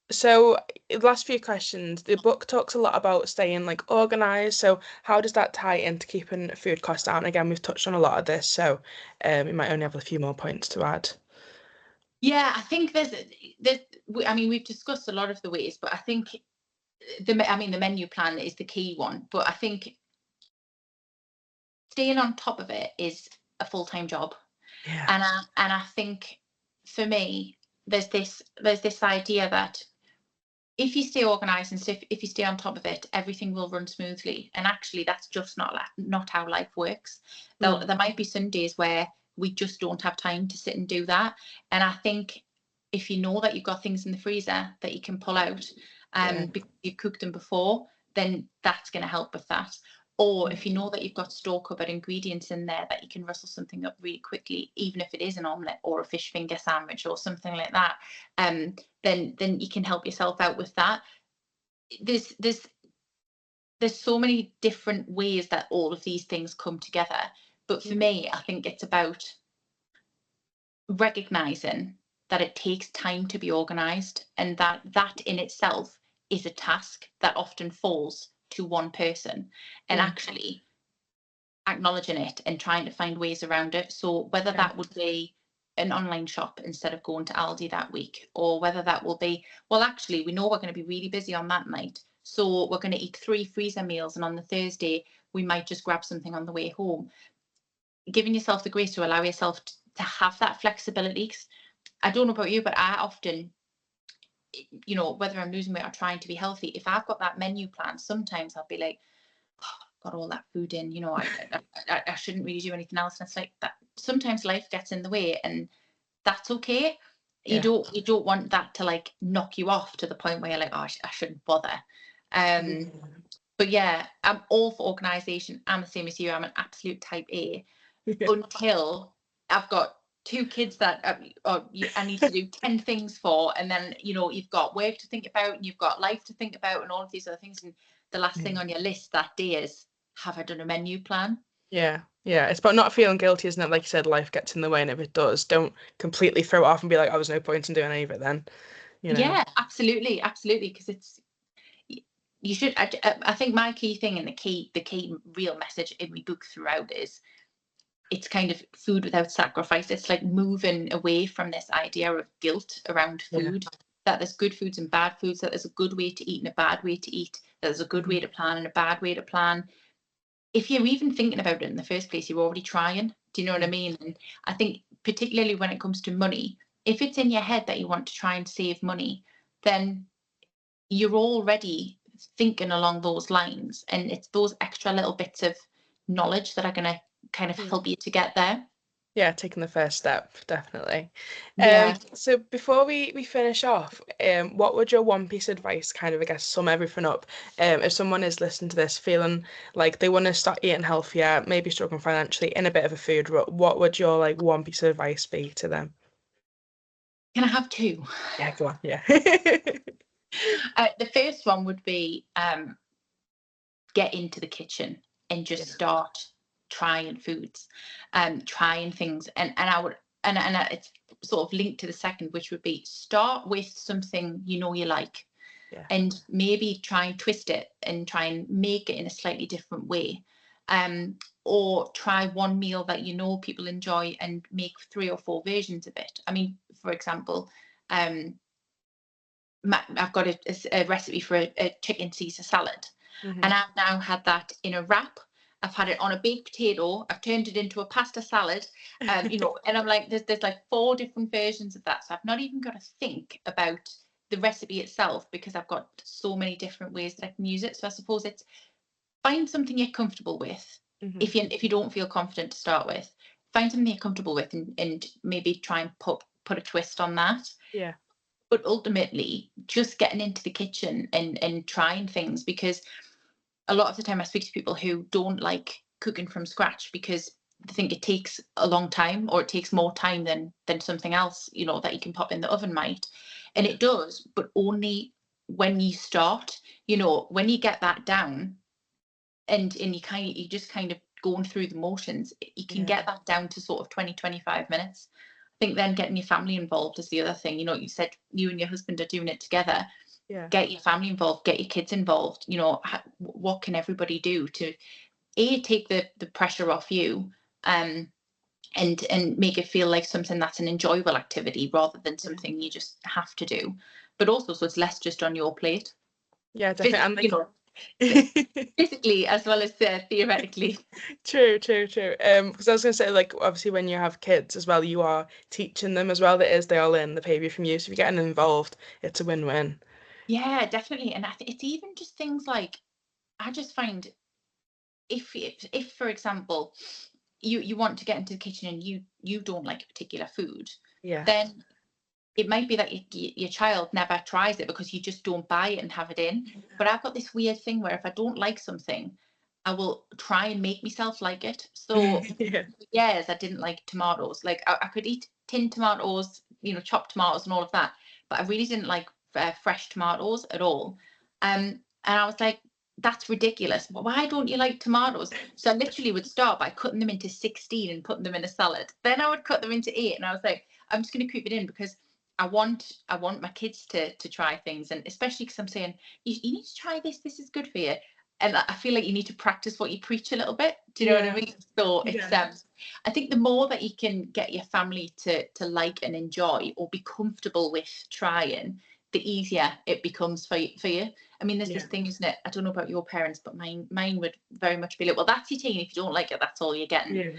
Speaker 1: So the last few questions, the book talks a lot about staying like organized. So how does that tie into keeping food costs down? Again, we've touched on a lot of this, so we might only have a few more points to add.
Speaker 2: Yeah, I think I mean, we've discussed a lot of the ways, but I think the menu plan is the key one. But I think staying on top of it is a full-time job.
Speaker 1: Yeah.
Speaker 2: And I think for me, there's this idea that if you stay organized and if you stay on top of it, everything will run smoothly. And actually, that's just not how life works. There might be some days where we just don't have time to sit and do that. And I think if you know that you've got things in the freezer that you can pull out, because you've cooked them before, then that's going to help with that. Or if you know that you've got store cupboard ingredients in there that you can rustle something up really quickly, even if it is an omelette or a fish finger sandwich or something like that, then you can help yourself out with that. There's so many different ways that all of these things come together. But for me, I think it's about recognizing that it takes time to be organized, and that in itself is a task that often falls to one person, and actually acknowledging it and trying to find ways around it. So whether that would be an online shop instead of going to Aldi that week, or whether that will be, well, actually, we know we're going to be really busy on that night, so we're going to eat 3 freezer meals, and on the Thursday we might just grab something on the way home. Giving yourself the grace to allow yourself to have that flexibility. I don't know about you, but I often, whether I'm losing weight or trying to be healthy, if I've got that menu plan, sometimes I'll be like, got all that food in, I shouldn't really do anything else. And it's like that. Sometimes life gets in the way, and that's okay. You don't want that to like knock you off to the point where you're like, oh, I shouldn't bother. But yeah, I'm all for organisation. I'm the same as you. I'm an absolute type A until I've got 2 kids that I need to do 10 things for. And then, you've got work to think about and you've got life to think about and all of these other things. And the last thing on your list that day is, have I done a menu plan?
Speaker 1: Yeah, yeah. It's about not feeling guilty, isn't it? Like you said, life gets in the way, and if it does, don't completely throw it off and be like, "Oh, there's no point in doing any of it then."
Speaker 2: Yeah, absolutely, absolutely. Because you should. I think my key thing and the key real message in my book throughout is, it's kind of food without sacrifice. It's like moving away from this idea of guilt around food, that there's good foods and bad foods, that there's a good way to eat and a bad way to eat, that there's a good way to plan and a bad way to plan. If you're even thinking about it in the first place, you're already trying. Do you know what I mean? And I think particularly when it comes to money, if it's in your head that you want to try and save money, then you're already thinking along those lines. And it's those extra little bits of knowledge that are going to kind of help you to get there.
Speaker 1: Yeah, taking the first step, definitely.
Speaker 2: Yeah.
Speaker 1: So before we finish off, what would your one piece of advice kind of, I guess, sum everything up? If someone is listening to this feeling like they want to start eating healthier, maybe struggling financially, in a bit of a food rut, what would your like one piece of advice be to them?
Speaker 2: Can I have 2?
Speaker 1: Yeah, go on. Yeah.
Speaker 2: The first one would be, get into the kitchen and just start trying foods, trying things. And I would, and it's sort of linked to the second, which would be, start with something you like.
Speaker 1: Yeah.
Speaker 2: And maybe try and twist it and try and make it in a slightly different way. Or try one meal that people enjoy and make 3 or 4 versions of it. I mean, for example, I've got a recipe for a chicken Caesar salad, and I've now had that in a wrap. I've had it on a baked potato. I've turned it into a pasta salad, and I'm like, there's like 4 different versions of that. So I've not even got to think about the recipe itself, because I've got so many different ways that I can use it. So I suppose it's, find something you're comfortable with. If you don't feel confident to start with, find something you're comfortable with, and maybe try and put a twist on that.
Speaker 1: Yeah.
Speaker 2: But ultimately, just getting into the kitchen and trying things, because a lot of the time I speak to people who don't like cooking from scratch because they think it takes a long time, or it takes more time than something else, that you can pop in the oven might. And it does, but only when you start, when you get that down, and you just kind of going through the motions, you can get that down to sort of 20-25 minutes. I think then getting your family involved is the other thing. You said you and your husband are doing it together.
Speaker 1: Yeah.
Speaker 2: Get your family involved, get your kids involved. What can everybody do to take the pressure off you, and make it feel like something that's an enjoyable activity rather than something you just have to do, but also so it's less just on your plate.
Speaker 1: Yeah, definitely.
Speaker 2: Physically as well as theoretically.
Speaker 1: True. Because I was gonna say, like, obviously when you have kids as well, you are teaching them as well. That is, they all learn the behavior from you. So if you're getting involved, it's a win-win.
Speaker 2: Yeah, definitely. And it's even just things like, I just find, if for example, you want to get into the kitchen and you don't like a particular food,
Speaker 1: Yeah.
Speaker 2: then it might be that your child never tries it because you just don't buy it and have it in. But I've got this weird thing where if I don't like something, I will try and make myself like it. So
Speaker 1: Yeah.
Speaker 2: years I didn't like tomatoes. Like I could eat tinned tomatoes, chopped tomatoes and all of that, but I really didn't like fresh tomatoes at all. And I was like, that's ridiculous. Why don't you like tomatoes? So I literally would start by cutting them into 16 and putting them in a salad. Then I would cut them into 8, and I was like, I'm just going to keep it in because I want my kids to try things, and especially because I'm saying you need to try this. This is good for you, and I feel like you need to practice what you preach a little bit. Do you know what I mean? So it's I think the more that you can get your family to like and enjoy or be comfortable with trying, the easier it becomes for you. I mean, there's this thing, isn't it? I don't know about your parents, but mine would very much be like, well, that's your tea, and if you don't like it, that's all you're getting.
Speaker 1: Yeah.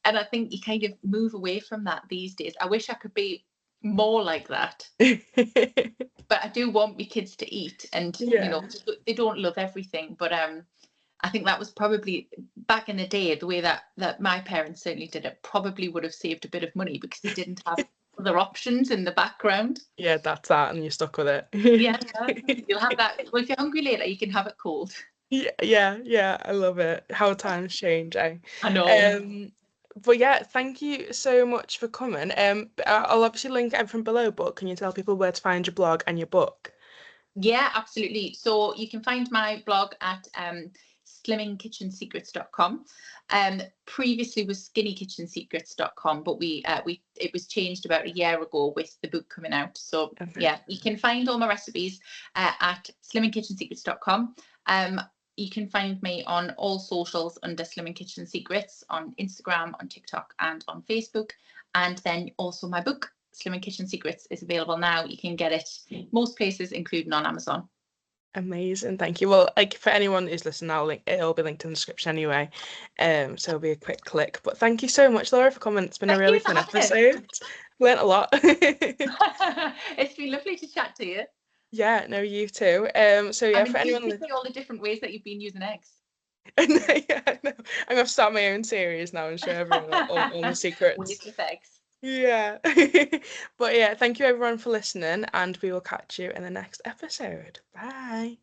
Speaker 2: And I think you kind of move away from that these days. I wish I could be more like that. But I do want my kids to eat, and they don't love everything. But I think that was probably back in the day, the way that my parents certainly did it, probably would have saved a bit of money because they didn't have other options in the background.
Speaker 1: Yeah, that's that, and you're stuck with it.
Speaker 2: Yeah, you'll have that. Well, if you're hungry later, you can have it cold.
Speaker 1: Yeah, I love it. How times change, eh?
Speaker 2: I know.
Speaker 1: But yeah, thank you so much for coming. I'll obviously link everything below, but can you tell people where to find your blog and your book?
Speaker 2: Yeah, absolutely. So you can find my blog at slimmingkitchensecrets.com. Previously was skinnykitchensecrets.com, but we it was changed about a year ago with the book coming out. So
Speaker 1: Okay.
Speaker 2: yeah, you can find all my recipes at slimmingkitchensecrets.com. You can find me on all socials under Slimming Kitchen Secrets on Instagram, on TikTok, and on Facebook. And then also my book, Slimming Kitchen Secrets, is available now. You can get it most places, including on Amazon.
Speaker 1: Amazing, thank you. Well, like for anyone who's listening, it'll be linked in the description anyway. So it'll be a quick click. But thank you so much, Laura, for coming. It's been a
Speaker 2: Thank
Speaker 1: really
Speaker 2: you for
Speaker 1: fun
Speaker 2: having us.
Speaker 1: episode. Learned a lot.
Speaker 2: It's been lovely to chat to you.
Speaker 1: Yeah, no, you too. So yeah,
Speaker 2: I'm
Speaker 1: for
Speaker 2: intrigued
Speaker 1: anyone
Speaker 2: to see all the different ways that you've been using eggs.
Speaker 1: yeah, no. I'm gonna start my own series now and show everyone all the secrets.
Speaker 2: Ways with eggs.
Speaker 1: Yeah. But yeah, thank you everyone for listening, and we will catch you in the next episode. Bye.